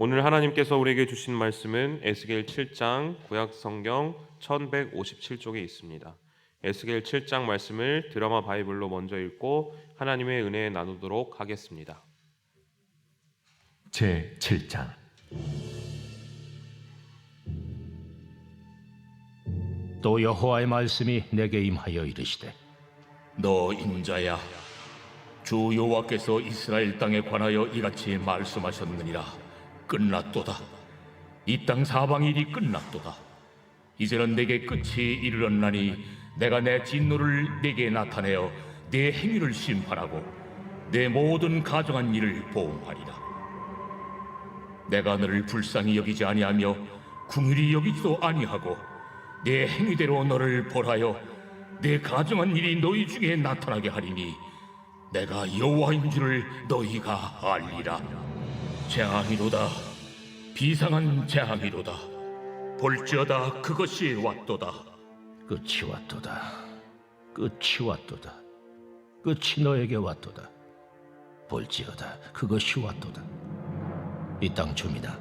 오늘 하나님께서 우리에게 주신 말씀은 에스겔 7장 구약 성경 1157쪽에 있습니다. 에스겔 7장 말씀을 드라마 바이블로 먼저 읽고 하나님의 은혜 나누도록 하겠습니다. 제 7장. 또 여호와의 말씀이 내게 임하여 이르시되, 너 인자야, 주 여호와께서 이스라엘 땅에 관하여 이같이 말씀하셨느니라. 끝났도다. 이 땅 사방의 일이 끝났도다. 이제는 내게 끝이 이르렀나니 내가 내 진노를 내게 나타내어 내 행위를 심판하고 내 모든 가정한 일을 보응하리라. 내가 너를 불쌍히 여기지 아니하며 긍휼히 여기지도 아니하고 내 행위대로 너를 벌하여 내 가정한 일이 너희 중에 나타나게 하리니 내가 여호와인 줄을 너희가 알리라. 재앙이로다. 비상한 재앙이로다. 볼지어다. 그것이 왔도다. 끝이 왔도다. 끝이 왔도다. 끝이 너에게 왔도다. 볼지어다. 그것이 왔도다. 이 땅 주민아,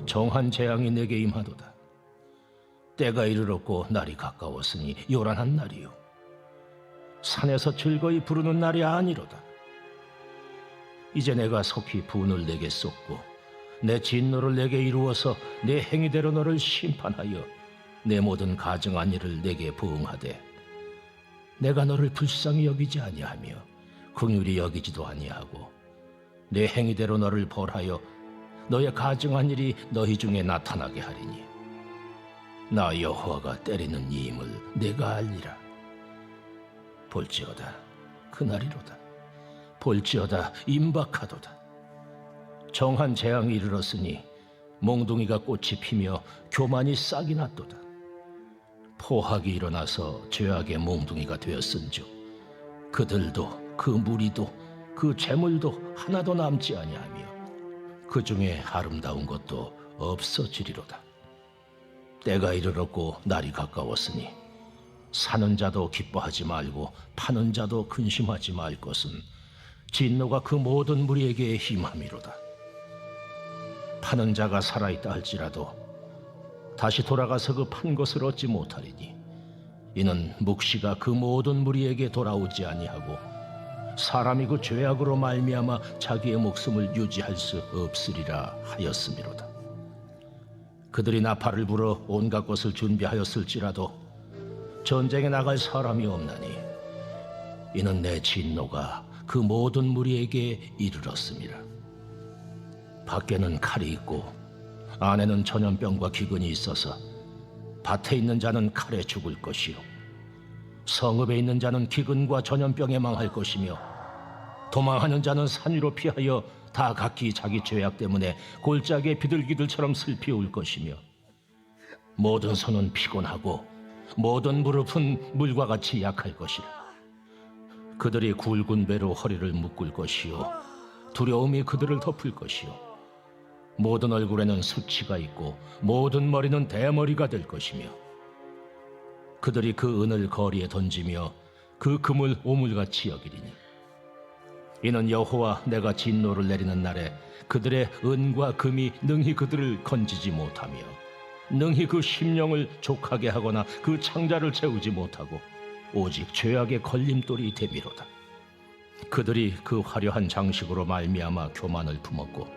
정한 재앙이 내게 임하도다. 때가 이르렀고 날이 가까웠으니 요란한 날이요, 산에서 즐거이 부르는 날이 아니로다. 이제 내가 속히 분을 내게 쏟고 내 진노를 내게 이루어서 내 행위대로 너를 심판하여 내 모든 가증한 일을 내게 부응하되, 내가 너를 불쌍히 여기지 아니하며 긍휼히 여기지도 아니하고 내 행위대로 너를 벌하여 너의 가증한 일이 너희 중에 나타나게 하리니 나 여호와가 때리는 이임을 내가 알리라. 볼지어다. 그날이로다. 볼지어다. 임박하도다. 정한 재앙이 이르렀으니 몽둥이가 꽃이 피며 교만이 싹이 났도다. 포악이 일어나서 죄악의 몽둥이가 되었은즉 그들도 그 무리도 그 재물도 하나도 남지 아니하며 그 중에 아름다운 것도 없어지리로다. 때가 이르렀고 날이 가까웠으니 사는 자도 기뻐하지 말고 파는 자도 근심하지 말 것은 진노가 그 모든 무리에게 임함이로다. 파는 자가 살아있다 할지라도 다시 돌아가서 그 판 것을 얻지 못하리니 이는 묵시가 그 모든 무리에게 돌아오지 아니하고 사람이 그 죄악으로 말미암아 자기의 목숨을 유지할 수 없으리라 하였음이로다. 그들이 나팔을 불어 온갖 것을 준비하였을지라도 전쟁에 나갈 사람이 없나니 이는 내 진노가 그 모든 무리에게 이르렀음이라. 밖에는 칼이 있고 안에는 전염병과 기근이 있어서 밭에 있는 자는 칼에 죽을 것이요 성읍에 있는 자는 기근과 전염병에 망할 것이며 도망하는 자는 산 위로 피하여 다 각기 자기 죄악 때문에 골짜기의 비둘기들처럼 슬피 울 것이며 모든 손은 피곤하고 모든 무릎은 물과 같이 약할 것이라. 그들이 굵은 배로 허리를 묶을 것이요 두려움이 그들을 덮을 것이요 모든 얼굴에는 수치가 있고 모든 머리는 대머리가 될 것이며 그들이 그 은을 거리에 던지며 그 금을 오물같이 여기리니 이는 여호와 내가 진노를 내리는 날에 그들의 은과 금이 능히 그들을 건지지 못하며 능히 그 심령을 족하게 하거나 그 창자를 채우지 못하고 오직 죄악의 걸림돌이 되미로다. 그들이 그 화려한 장식으로 말미암아 교만을 품었고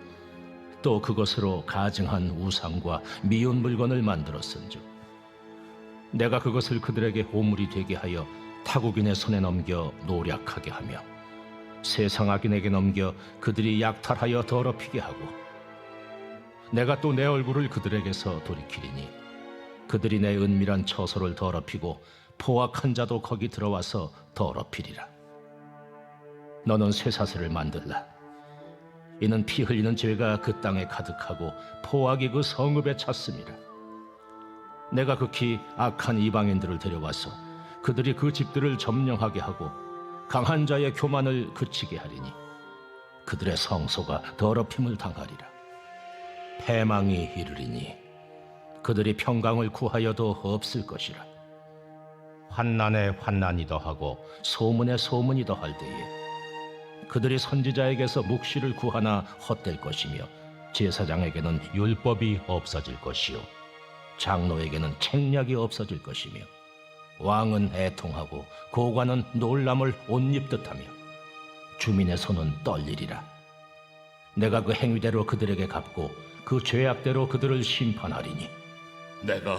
또 그것으로 가증한 우상과 미운 물건을 만들었은즉 내가 그것을 그들에게 오물이 되게 하여 타국인의 손에 넘겨 노략하게 하며 세상 악인에게 넘겨 그들이 약탈하여 더럽히게 하고 내가 또 내 얼굴을 그들에게서 돌이키리니 그들이 내 은밀한 처소를 더럽히고 포악한 자도 거기 들어와서 더럽히리라. 너는 쇠사슬을 만들라. 이는 피 흘리는 죄가 그 땅에 가득하고 포악이 그 성읍에 찼음이라. 내가 극히 악한 이방인들을 데려와서 그들이 그 집들을 점령하게 하고 강한 자의 교만을 그치게 하리니 그들의 성소가 더럽힘을 당하리라. 패망이 이르리니 그들이 평강을 구하여도 없을 것이라. 환난에 환난이 더하고 소문에 소문이 더할 때에 그들이 선지자에게서 묵시를 구하나 헛될 것이며 제사장에게는 율법이 없어질 것이요 장로에게는 책략이 없어질 것이며 왕은 애통하고 고관은 놀람을 옷 입듯하며 주민의 손은 떨리리라. 내가 그 행위대로 그들에게 갚고 그 죄악대로 그들을 심판하리니 내가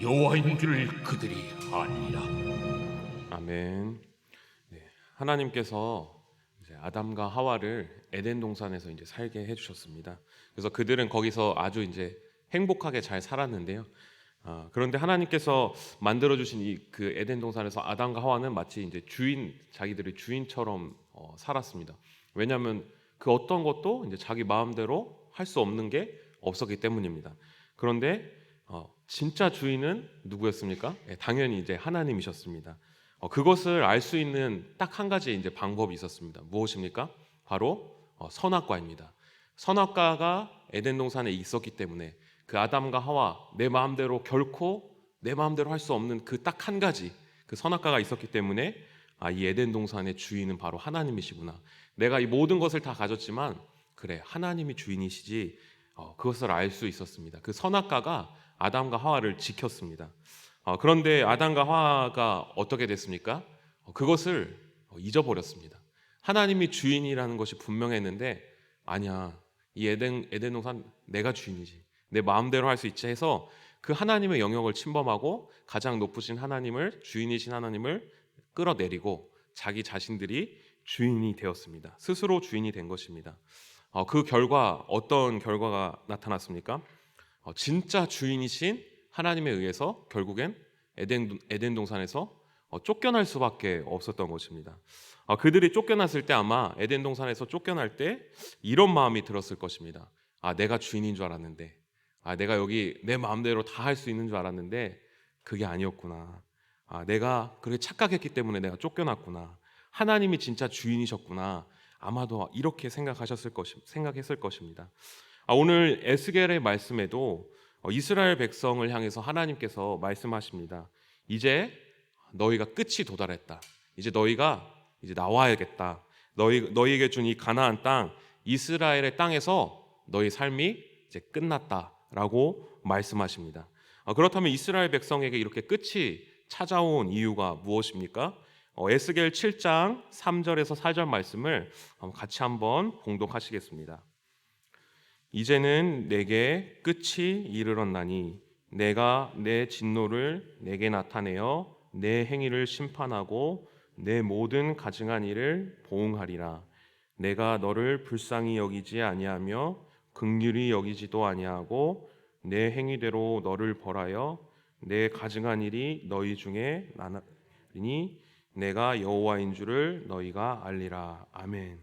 여호와인 줄 그들이 아니라. 아멘. 네, 하나님께서 이제 아담과 하와를 에덴 동산에서 이제 살게 해주셨습니다. 그래서 그들은 거기서 아주 이제 행복하게 잘 살았는데요. 그런데 하나님께서 만들어 주신 이 그 에덴 동산에서 아담과 하와는 마치 이제 자기들의 주인처럼 살았습니다. 왜냐하면 그 어떤 것도 이제 자기 마음대로 할 수 없는 게 없었기 때문입니다. 그런데 진짜 주인은 누구였습니까? 당연히 이제 하나님이셨습니다. 그것을 알 수 있는 딱 한 가지 이제 방법이 있었습니다. 무엇입니까? 바로 선악과입니다. 선악과가 에덴 동산에 있었기 때문에 그 아담과 하와 결코 내 마음대로 할 수 없는 그 딱 한 가지 그 선악과가 있었기 때문에 이 에덴 동산의 주인은 바로 하나님이시구나. 내가 이 모든 것을 다 가졌지만 그래 하나님이 주인이시지. 그것을 알 수 있었습니다. 그 선악과가 아담과 하와를 지켰습니다. 그런데 아담과 하와가 어떻게 됐습니까? 그것을 잊어버렸습니다. 하나님이 주인이라는 것이 분명했는데 아니야, 이 에덴 동산 내가 주인이지, 내 마음대로 할 수 있지 해서 그 하나님의 영역을 침범하고 가장 높으신 하나님을, 주인이신 하나님을 끌어내리고 자기 자신들이 주인이 되었습니다. 스스로 주인이 된 것입니다. 그 결과 어떤 결과가 나타났습니까? 진짜 주인이신 하나님에 의해서 결국엔 에덴 동산에서 쫓겨날 수밖에 없었던 것입니다. 그들이 쫓겨났을 때 아마 에덴 동산에서 쫓겨날 때 이런 마음이 들었을 것입니다. 내가 주인인 줄 알았는데, 내가 여기 내 마음대로 다 할 수 있는 줄 알았는데 그게 아니었구나. 내가 그렇게 착각했기 때문에 내가 쫓겨났구나. 하나님이 진짜 주인이셨구나. 아마도 이렇게 생각했을 것입니다. 오늘 에스겔의 말씀에도 이스라엘 백성을 향해서 하나님께서 말씀하십니다. 이제 너희가 끝이 도달했다. 이제 너희가 이제 나와야겠다. 너희에게 준 이 가나안 땅, 이스라엘의 땅에서 너희 삶이 이제 끝났다라고 말씀하십니다. 그렇다면 이스라엘 백성에게 이렇게 끝이 찾아온 이유가 무엇입니까? 에스겔 7장 3절에서 4절 말씀을 같이 한번 봉독하시겠습니다. 이제는 내게 끝이 이르렀나니 내가 내 진노를 내게 나타내어 내 행위를 심판하고 내 모든 가증한 일을 보응하리라. 내가 너를 불쌍히 여기지 아니하며 긍휼히 여기지도 아니하고 내 행위대로 너를 벌하여 내 가증한 일이 너희 중에 나나니 내가 여호와인 줄을 너희가 알리라. 아멘.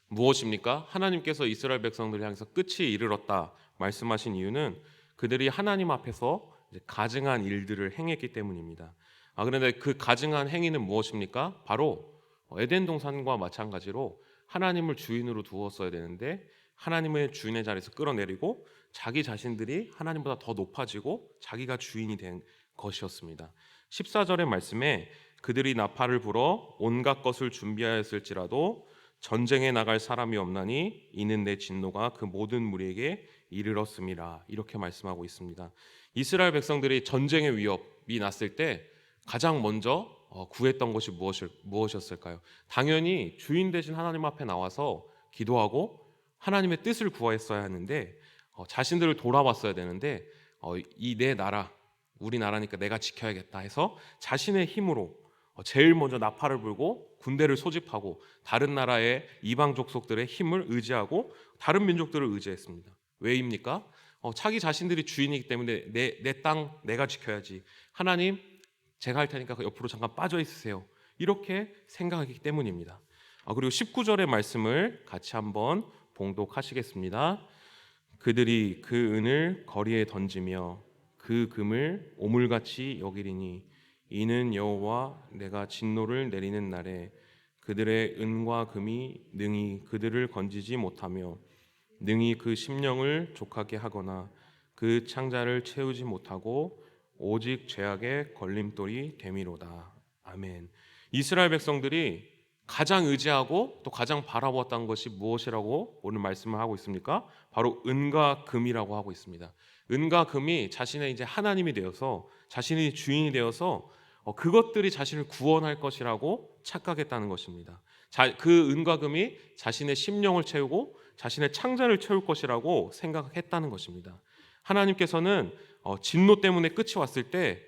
무엇입니까? 하나님께서 이스라엘 백성들을 향해서 끝이 이르렀다 말씀하신 이유는 그들이 하나님 앞에서 가증한 일들을 행했기 때문입니다. 그런데 그 가증한 행위는 무엇입니까? 바로 에덴 동산과 마찬가지로 하나님을 주인으로 두었어야 되는데 하나님의 주인의 자리에서 끌어내리고 자기 자신들이 하나님보다 더 높아지고 자기가 주인이 된 것이었습니다. 14절의 말씀에 그들이 나팔을 불어 온갖 것을 준비하였을지라도 전쟁에 나갈 사람이 없나니 이는 내 진노가 그 모든 무리에게 이르렀음이라. 이렇게 말씀하고 있습니다. 이스라엘 백성들이 전쟁의 위협이 났을 때 가장 먼저 구했던 것이 무엇이었을까요? 당연히 주인 되신 하나님 앞에 나와서 기도하고 하나님의 뜻을 구했어야 하는데 자신들을 돌아봤어야 되는데 이 내 나라, 우리나라니까 내가 지켜야겠다 해서 자신의 힘으로 제일 먼저 나팔을 불고 군대를 소집하고 다른 나라의 이방 족속들의 힘을 의지하고 다른 민족들을 의지했습니다. 왜입니까? 자기 자신들이 주인이기 때문에 내 땅 내가 지켜야지. 하나님 제가 할 테니까 옆으로 잠깐 빠져 있으세요. 이렇게 생각하기 때문입니다. 그리고 19절의 말씀을 같이 한번 봉독하시겠습니다. 그들이 그 은을 거리에 던지며 그 금을 오물같이 여기리니 이는 여호와 내가 진노를 내리는 날에 그들의 은과 금이 능히 그들을 건지지 못하며 능히 그 심령을 족하게 하거나 그 창자를 채우지 못하고 오직 죄악의 걸림돌이 되미로다. 아멘. 이스라엘 백성들이 가장 의지하고 또 가장 바라보았던 것이 무엇이라고 오늘 말씀을 하고 있습니까? 바로 은과 금이라고 하고 있습니다. 은과 금이 자신의 이제 하나님이 되어서 자신의 주인이 되어서 그것들이 자신을 구원할 것이라고 착각했다는 것입니다. 그 은과 금이 자신의 심령을 채우고 자신의 창자를 채울 것이라고 생각했다는 것입니다. 하나님께서는 진노 때문에 끝이 왔을 때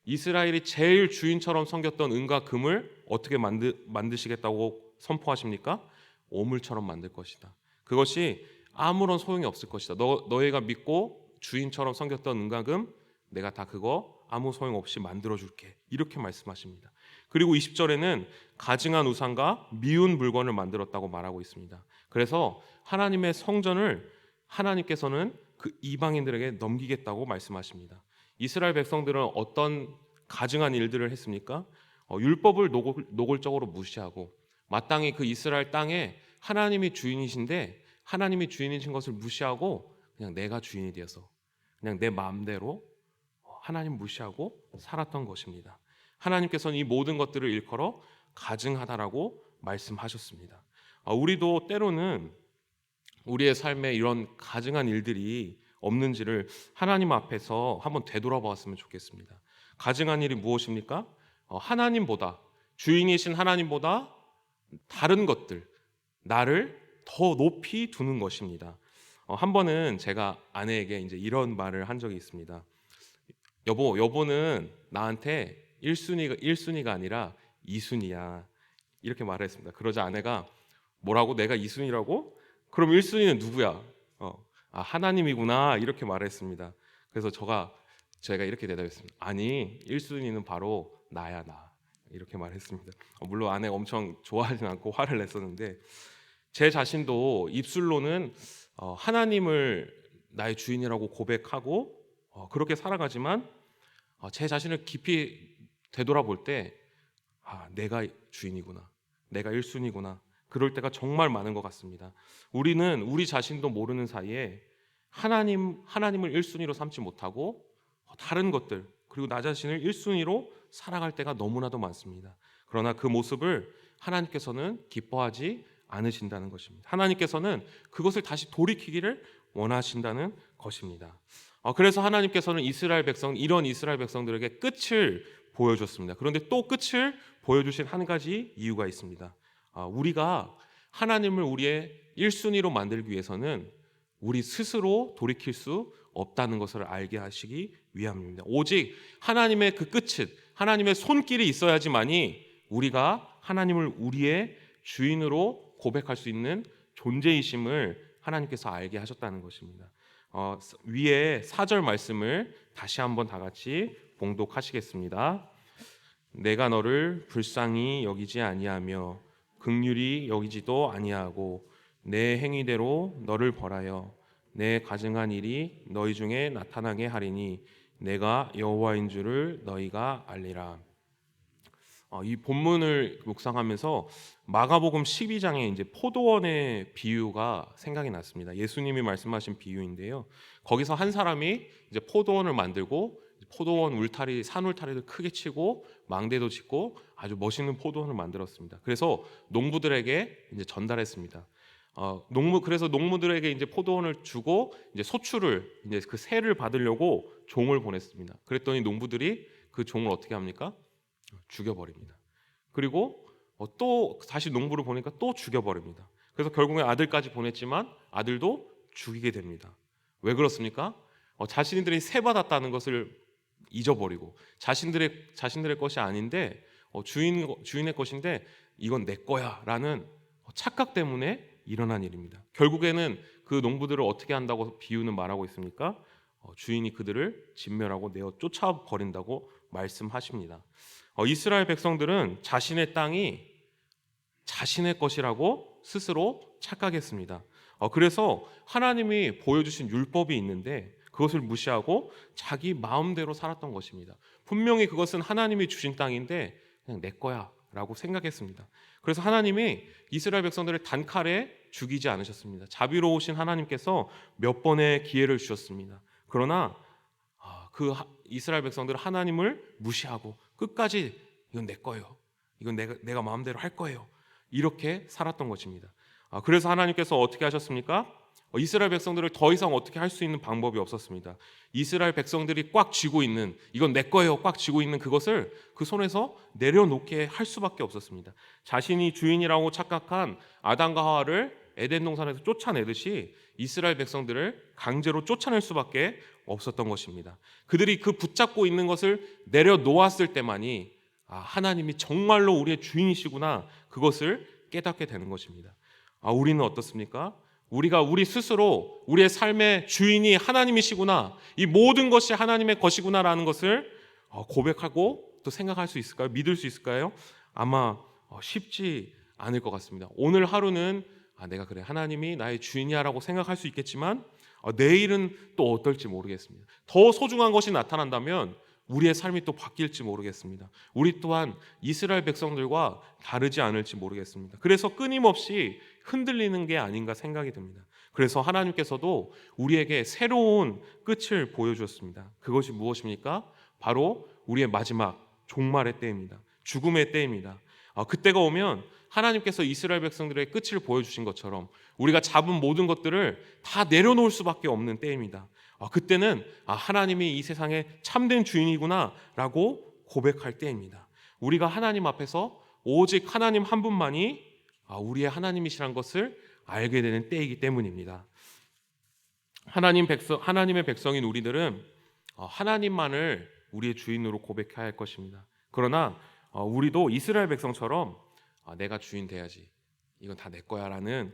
이스라엘이 제일 주인처럼 섬겼던 은과 금을 어떻게 만드시겠다고 선포하십니까? 오물처럼 만들 것이다. 그것이 아무런 소용이 없을 것이다. 너희가 믿고 주인처럼 섬겼던 은과 금 내가 다 그거 아무 소용없이 만들어줄게. 이렇게 말씀하십니다. 그리고 20절에는 가증한 우상과 미운 물건을 만들었다고 말하고 있습니다. 그래서 하나님의 성전을 하나님께서는 그 이방인들에게 넘기겠다고 말씀하십니다. 이스라엘 백성들은 어떤 가증한 일들을 했습니까? 율법을 노골적으로 무시하고 마땅히 그 이스라엘 땅에 하나님이 주인이신데 하나님이 주인이신 것을 무시하고 그냥 내가 주인이 되어서 그냥 내 마음대로 하나님 무시하고 살았던 것입니다. 하나님께서는 이 모든 것들을 일컬어 가증하다라고 말씀하셨습니다. 우리도 때로는 우리의 삶에 이런 가증한 일들이 없는지를 하나님 앞에서 한번 되돌아보았으면 좋겠습니다. 가증한 일이 무엇입니까? 하나님보다 주인이신 하나님보다 다른 것들 나를 더 높이 두는 것입니다. 한 번은 제가 아내에게 이제 이런 말을 한 적이 있습니다. 여보는 나한테 1순위가 아니라 2순위야. 이렇게 말을 했습니다. 그러자 아내가 뭐라고? 내가 2순위라고? 그럼 1순위는 누구야? 하나님이구나. 이렇게 말했습니다. 그래서 제가 이렇게 대답했습니다. 아니, 1순위는 바로 나야, 나. 이렇게 말했습니다. 물론 아내가 엄청 좋아하진 않고 화를 냈었는데 제 자신도 입술로는 하나님을 나의 주인이라고 고백하고 그렇게 살아가지만 제 자신을 깊이 되돌아볼 때 내가 주인이구나, 내가 1순위구나 그럴 때가 정말 많은 것 같습니다. 우리는 우리 자신도 모르는 사이에 하나님을 1순위로 삼지 못하고 다른 것들 그리고 나 자신을 1순위로 살아갈 때가 너무나도 많습니다. 그러나 그 모습을 하나님께서는 기뻐하지 않으신다는 것입니다. 하나님께서는 그것을 다시 돌이키기를 원하신다는 것입니다. 그래서 하나님께서는 이런 이스라엘 백성들에게 끝을 보여줬습니다. 그런데 또 끝을 보여주신 한 가지 이유가 있습니다. 우리가 하나님을 우리의 1순위로 만들기 위해서는 우리 스스로 돌이킬 수 없다는 것을 알게 하시기 위함입니다. 오직 하나님의 그 끝은 하나님의 손길이 있어야지만이 우리가 하나님을 우리의 주인으로 고백할 수 있는 존재이심을 하나님께서 알게 하셨다는 것입니다. 위에 4절 말씀을 다시 한번 다 같이 봉독하시겠습니다. 내가 너를 불쌍히 여기지 아니하며 긍휼히 여기지도 아니하고 내 행위대로 너를 벌하여 내 가증한 일이 너희 중에 나타나게 하리니 내가 여호와인 줄을 너희가 알리라. 이 본문을 묵상하면서 마가복음 12장에 이제 포도원의 비유가 생각이 났습니다. 예수님이 말씀하신 비유인데요. 거기서 한 사람이 이제 포도원을 만들고 포도원 산 울타리를 크게 치고 망대도 짓고 아주 멋있는 포도원을 만들었습니다. 그래서 농부들에게 이제 전달했습니다. 그래서 농부들에게 이제 포도원을 주고 이제 소출을 이제 그 세를 받으려고 종을 보냈습니다. 그랬더니 농부들이 그 종을 어떻게 합니까? 죽여버립니다. 그리고 또 다시 농부를 보니까 또 죽여버립니다. 그래서 결국에 아들까지 보냈지만 아들도 죽이게 됩니다. 왜 그렇습니까? 자신들이 세 받았다는 것을 잊어버리고 자신들의 것이 아닌데 주인의 것인데 이건 내 거야라는 착각 때문에 일어난 일입니다. 결국에는 그 농부들을 어떻게 한다고 비유는 말하고 있습니까? 주인이 그들을 진멸하고 내어 쫓아버린다고 말씀하십니다. 이스라엘 백성들은 자신의 땅이 자신의 것이라고 스스로 착각했습니다. 그래서 하나님이 보여주신 율법이 있는데 그것을 무시하고 자기 마음대로 살았던 것입니다. 분명히 그것은 하나님이 주신 땅인데 그냥 내 거야 라고 생각했습니다. 그래서 하나님이 이스라엘 백성들을 단칼에 죽이지 않으셨습니다. 자비로우신 하나님께서 몇 번의 기회를 주셨습니다. 그러나 그 이스라엘 백성들은 하나님을 무시하고 끝까지 이건 내 거예요. 이건 내가 마음대로 할 거예요. 이렇게 살았던 것입니다. 그래서 하나님께서 어떻게 하셨습니까? 이스라엘 백성들을 더 이상 어떻게 할 수 있는 방법이 없었습니다. 이스라엘 백성들이 꽉 쥐고 있는, 이건 내 거예요, 꽉 쥐고 있는 그것을 그 손에서 내려놓게 할 수밖에 없었습니다. 자신이 주인이라고 착각한 아담과 하와를 에덴 동산에서 쫓아내듯이 이스라엘 백성들을 강제로 쫓아낼 수밖에 없었던 것입니다. 그들이 그 붙잡고 있는 것을 내려놓았을 때만이 하나님이 정말로 우리의 주인이시구나, 그것을 깨닫게 되는 것입니다. 우리는 어떻습니까? 우리가 우리 스스로 우리의 삶의 주인이 하나님이시구나, 이 모든 것이 하나님의 것이구나라는 것을 고백하고 또 생각할 수 있을까요? 믿을 수 있을까요? 아마 쉽지 않을 것 같습니다. 오늘 하루는 내가 그래, 하나님이 나의 주인이야라고 생각할 수 있겠지만 내일은 또 어떨지 모르겠습니다. 더 소중한 것이 나타난다면 우리의 삶이 또 바뀔지 모르겠습니다. 우리 또한 이스라엘 백성들과 다르지 않을지 모르겠습니다. 그래서 끊임없이 흔들리는 게 아닌가 생각이 듭니다. 그래서 하나님께서도 우리에게 새로운 끝을 보여주었습니다. 그것이 무엇입니까? 바로 우리의 마지막 종말의 때입니다. 죽음의 때입니다. 그때가 오면 하나님께서 이스라엘 백성들의 끝을 보여주신 것처럼 우리가 잡은 모든 것들을 다 내려놓을 수밖에 없는 때입니다. 그때는 하나님이 이 세상의 참된 주인이구나 라고 고백할 때입니다. 우리가 하나님 앞에서 오직 하나님 한 분만이 우리의 하나님이시란 것을 알게 되는 때이기 때문입니다. 하나님의 백성인 우리들은 하나님만을 우리의 주인으로 고백해야 할 것입니다. 그러나 우리도 이스라엘 백성처럼 내가 주인 돼야지, 이건 다 내 거야 라는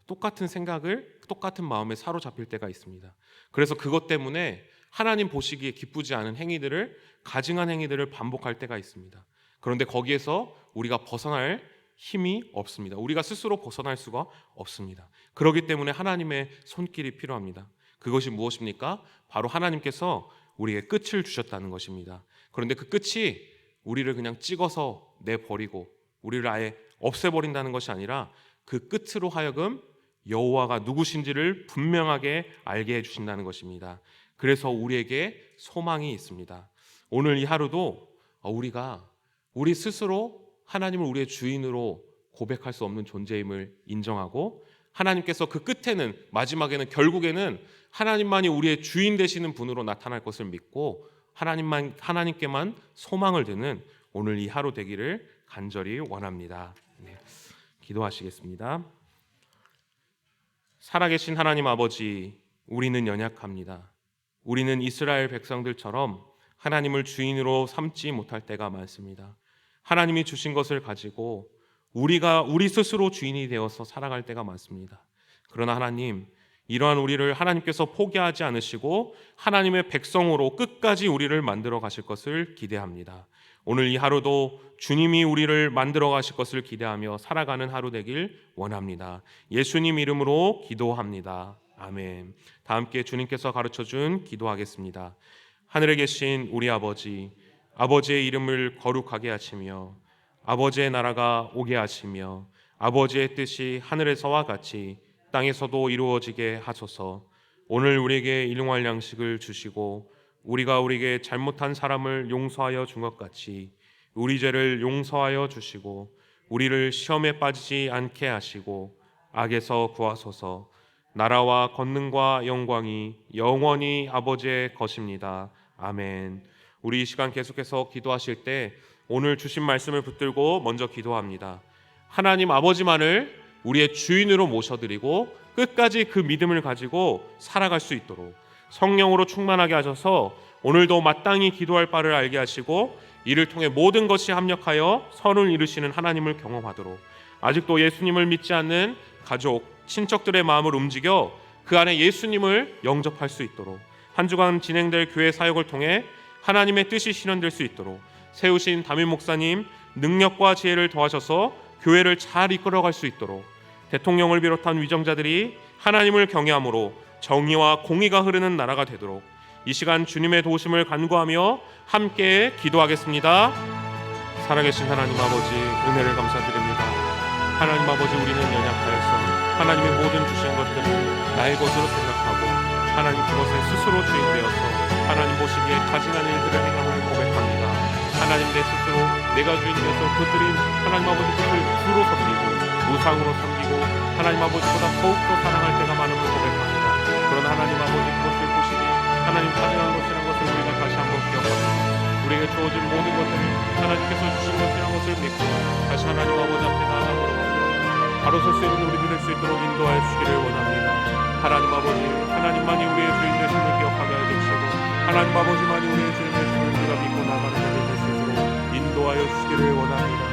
똑같은 생각을, 똑같은 마음에 사로잡힐 때가 있습니다. 그래서 그것 때문에 하나님 보시기에 기쁘지 않은 행위들을, 가증한 행위들을 반복할 때가 있습니다. 그런데 거기에서 우리가 벗어날 힘이 없습니다. 우리가 스스로 벗어날 수가 없습니다. 그렇기 때문에 하나님의 손길이 필요합니다. 그것이 무엇입니까? 바로 하나님께서 우리에게 끝을 주셨다는 것입니다. 그런데 그 끝이 우리를 그냥 찍어서 내버리고 우리를 아예 없애버린다는 것이 아니라 그 끝으로 하여금 여호와가 누구신지를 분명하게 알게 해주신다는 것입니다. 그래서 우리에게 소망이 있습니다. 오늘 이 하루도 우리가 우리 스스로 하나님을 우리의 주인으로 고백할 수 없는 존재임을 인정하고, 하나님께서 그 끝에는, 마지막에는, 결국에는 하나님만이 우리의 주인 되시는 분으로 나타날 것을 믿고 하나님께만 소망을 두는 오늘 이 하루 되기를 간절히 원합니다. 기도하시겠습니다. 살아계신 하나님 아버지, 우리는 연약합니다. 우리는 이스라엘 백성들처럼 하나님을 주인으로 삼지 못할 때가 많습니다. 하나님이 주신 것을 가지고 우리 스스로 주인이 되어서 살아갈 때가 많습니다. 그러나 하나님, 이러한 우리를 하나님께서 포기하지 않으시고 하나님의 백성으로 끝까지 우리를 만들어 가실 것을 기대합니다. 오늘 이 하루도 주님이 우리를 만들어 가실 것을 기대하며 살아가는 하루 되길 원합니다. 예수님 이름으로 기도합니다. 아멘. 다 함께 주님께서 가르쳐준 기도하겠습니다. 하늘에 계신 우리 아버지, 아버지의 이름을 거룩하게 하시며 아버지의 나라가 오게 하시며 아버지의 뜻이 하늘에서와 같이 땅에서도 이루어지게 하소서. 오늘 우리에게 일용할 양식을 주시고 우리가 우리에게 잘못한 사람을 용서하여 준 것 같이 우리 죄를 용서하여 주시고 우리를 시험에 빠지지 않게 하시고 악에서 구하소서. 나라와 권능과 영광이 영원히 아버지의 것입니다. 아멘. 우리 이 시간 계속해서 기도하실 때 오늘 주신 말씀을 붙들고 먼저 기도합니다. 하나님 아버지만을 우리의 주인으로 모셔드리고 끝까지 그 믿음을 가지고 살아갈 수 있도록 성령으로 충만하게 하셔서 오늘도 마땅히 기도할 바를 알게 하시고 이를 통해 모든 것이 합력하여 선을 이루시는 하나님을 경험하도록, 아직도 예수님을 믿지 않는 가족, 친척들의 마음을 움직여 그 안에 예수님을 영접할 수 있도록, 한 주간 진행될 교회 사역을 통해 하나님의 뜻이 실현될 수 있도록 세우신 담임 목사님 능력과 지혜를 더하셔서 교회를 잘 이끌어갈 수 있도록, 대통령을 비롯한 위정자들이 하나님을 경외함으로 정의와 공의가 흐르는 나라가 되도록 이 시간 주님의 도우심을 간구하며 함께 기도하겠습니다. 살아계신 하나님 아버지, 은혜를 감사드립니다. 하나님 아버지, 우리는 연약하여서 하나님의 모든 주신 것들을 나의 것으로 생각하고 하나님 그것에 스스로 주인 되어서 하나님 보시기에 가증한 일들을 행함을 고백합니다. 하나님 내 스스로 내가 주인 되어서 그들이 하나님 아버지 뜻을 주로 섬기고 우상으로 섬기고 하나님 아버지보다 더욱더 사랑할 때가 많음을 고백합니다. 그런 하나님 아버지 그것을 보시니 하나님 가증한 것이라는 것을 우리가 다시 한번 기억합니다. 우리에게 주어진 모든 것들을 하나님께서 주신 것이라는 것을 믿고 다시 하나님 아버지 앞에 나아가고 바로 설 수 있는 우리들 될 수 있도록 인도하여 주시기를 원합니다. 하나님 아버지, 하나님만이 우리의 주인 되심을 기억하게 해주시고 하나님 아버지만이 우리의 주인 되심을 우리가 믿고 나가는 것을 될 수 있도록 인도하여 주시기를 원합니다.